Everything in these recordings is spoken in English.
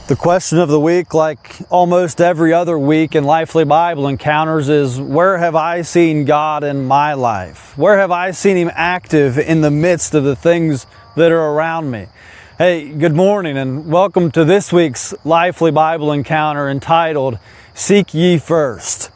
The question of the week, like almost every other week in Lively Bible Encounters, is where have I seen God in my life? Where have I seen Him active in the midst of the things that are around me? Hey, good morning and welcome to this week's Lively Bible Encounter entitled, Seek Ye First.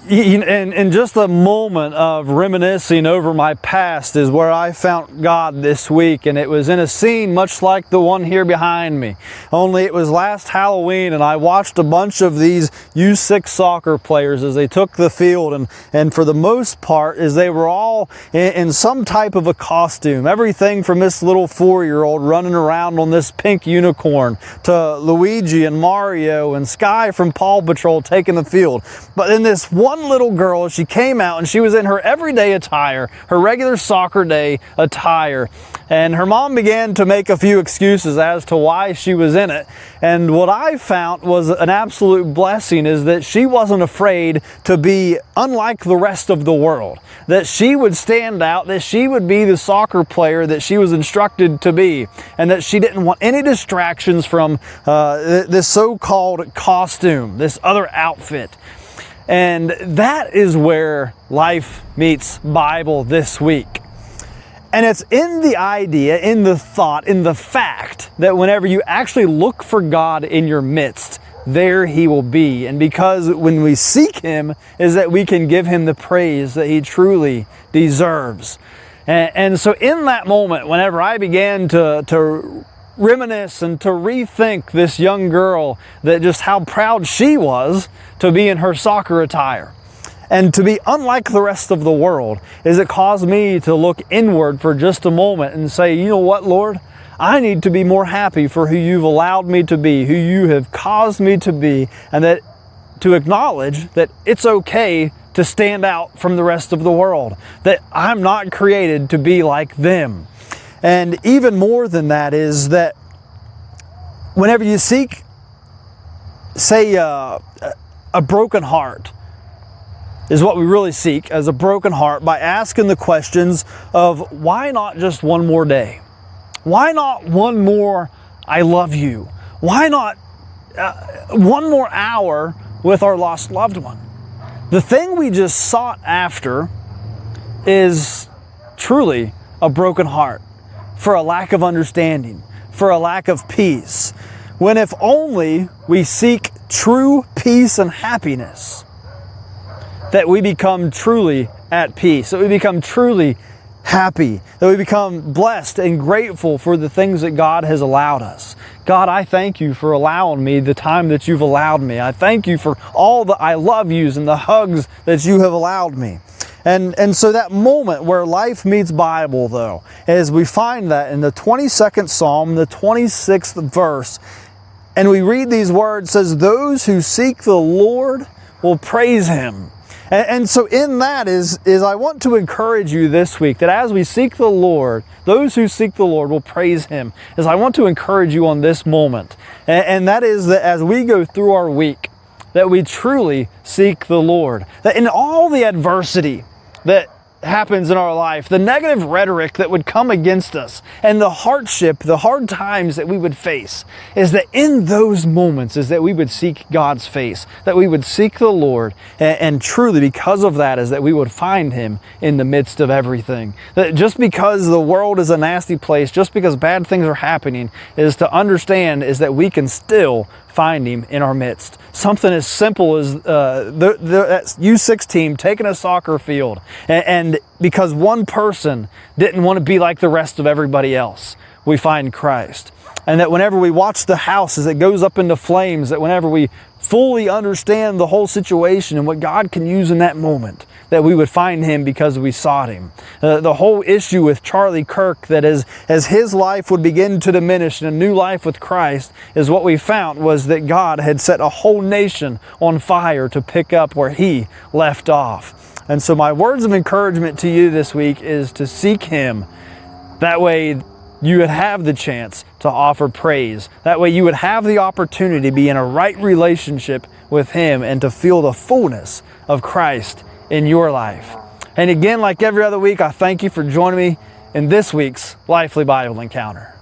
In just a moment of reminiscing over my past is where I found God this week, and it was in a scene much like the one here behind me. Only it was last Halloween, and I watched a bunch of these U6 soccer players as they took the field, and for the most part, as they were all in some type of a costume. Everything from this little 4-year-old running around on this pink unicorn to Luigi and Mario and Sky from Paw Patrol taking the field. But then this one little girl, she came out and she was in her everyday attire, her regular soccer day attire, and her mom began to make a few excuses as to why she was in it. And what I found was an absolute blessing is that she wasn't afraid to be unlike the rest of the world, that she would stand out, that she would be the soccer player that she was instructed to be, and that she didn't want any distractions from this so-called costume, this other outfit. And that is where life meets Bible this week. And it's in the idea, in the thought, in the fact that whenever you actually look for God in your midst, there He will be. And because when we seek Him is that we can give Him the praise that He truly deserves. And so in that moment, whenever I began to reminisce and to rethink this young girl, that just how proud she was to be in her soccer attire and to be unlike the rest of the world, is it caused me to look inward for just a moment and say, you know what, Lord, I need to be more happy for who You've allowed me to be, who You have caused me to be, and that to acknowledge that it's okay to stand out from the rest of the world, that I'm not created to be like them. And even more than that is that whenever you seek, say, a broken heart, is what we really seek as a broken heart, by asking the questions of why not just one more day? Why not one more I love you? Why not one more hour with our lost loved one? The thing we just sought after is truly a broken heart, for a lack of understanding, for a lack of peace. When if only we seek true peace and happiness, that we become truly at peace, that we become truly happy, that we become blessed and grateful for the things that God has allowed us. God, I thank You for allowing me the time that You've allowed me. I thank You for all the I love yous and the hugs that You have allowed me. And so that moment where life meets Bible, though, is we find that in the 22nd Psalm, the 26th verse, and we read these words, says, those who seek the Lord will praise Him. And so in that is I want to encourage you this week that as we seek the Lord, those who seek the Lord will praise Him. As I want to encourage you on this moment, and that is that as we go through our week, that we truly seek the Lord. That in all the adversity that happens in our life, the negative rhetoric that would come against us, and the hardship, the hard times that we would face, is that in those moments is that we would seek God's face, that we would seek the Lord, and truly because of that is that we would find Him in the midst of everything. That just because the world is a nasty place, just because bad things are happening, is to understand is that we can still find Him in our midst. Something as simple as that U6 team taking a soccer field, and because one person didn't want to be like the rest of everybody else, we find Christ. And that whenever we watch the house as it goes up into flames, that whenever we fully understand the whole situation and what God can use in that moment, that we would find Him because we sought Him. The whole issue with Charlie Kirk, that as his life would begin to diminish and a new life with Christ, is what we found was that God had set a whole nation on fire to pick up where he left off. And so my words of encouragement to you this week is to seek Him. That way you would have the chance to offer praise. That way you would have the opportunity to be in a right relationship with Him and to feel the fullness of Christ in your life. And again, like every other week, I thank you for joining me in this week's Lively Bible Encounter.